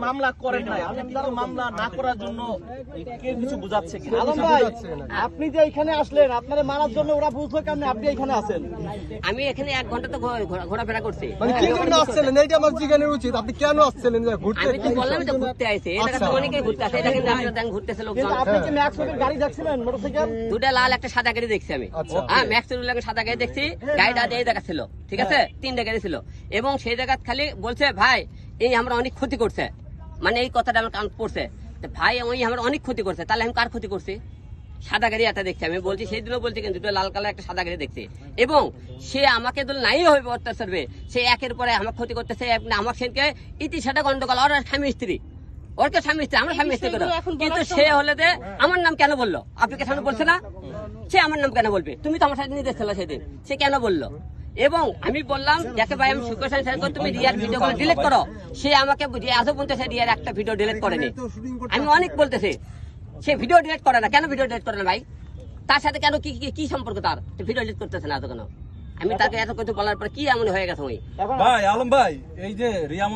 মামলা করেন নাই, মামলা না করার জন্য কিছু বুঝাচ্ছে। আপনি যে এখানে আসলেন, আপনার মারার জন্য ওরা বুঝলো কেমন আপনি এখানে আছেন? আমি এখানে 1 ঘন্টা তো ঘোরাফেরা করছি। মানে কি জন্য আসছিলেন এইটা আমার জিজ্ঞাসা উচিত, আপনি কেন আসছিলেন? ঘুরতে? আমি তো বললাম তো ঘুরতে আইছে, এই জায়গা তো অনেকে ঘুরতে আসে, এটা কিন্তু আপনারা দেন ঘুরতেছে লোকজন। আপনি কি ম্যাক্সের গাড়ি দেখছিলেন, মোটরসাইকেল? দুটা লাল একটা সাদা গাড়ি দেখছি আমি। হ্যাঁ, ম্যাক্সের লাগে সাদা গাড়ি দেখছি, গাড়িটা এই জায়গা ছিল, ঠিক আছে, 3টা গাড়ি ছিল, এবং সেই জায়গা খালি বলছে ভাই এই আমরা অনেক ক্ষতি করছে, মানে এই কথাটা আমার কান পড়ছে, ভাই ওই আমরা অনেক ক্ষতি করছে। তাহলে আমি কার ক্ষতি করছি? সাদা গাড়ি একটা দেখছি আমি, বলছি সেই দিনও বলছি, কিন্তু লাল কালার একটা সাদা গাড়ি দেখছি, এবং সে আমাকে দল নাই হইবে অত্যাচারবে, সে একের পরে আমার ক্ষতি করতেছে। আমার সেনকে ইতিসাটা গন্ডগোল, ওর স্বামী স্ত্রী, ওরকে স্বামী স্ত্রী, আমরা স্বামী স্ত্রী করো, কিন্তু সে হলে যে আমার নাম কেন বললো? আপনাকে সামনে বলছে না, সে আমার নাম কেন বলবে? তুমি তো আমার সাথে নিয়ে দেখছিল সেদিন, সে কেন বললো? এবং আমি বললাম যাকে ভাই আমি শুক্র তুমি রিয়ার ভিডিও ডিলিট করো, সে আমাকে আজও বলতেছে রিয়ার একটা ভিডিও ডিলিট করেনি। আমি অনেক বলতেছি, সে ভিডিও ডিলিট করে না, কেন ভিডিও ডিলিট করে না ভাই? তার সাথে কেন কি সম্পর্ক তার? ভিডিও ডিলিট করতেছে না এত কেন? আমি তাকে এত কিছু বলার পর কি এমন হয়ে গেছে? ভাই আলম ভাই, এই যে রিয়া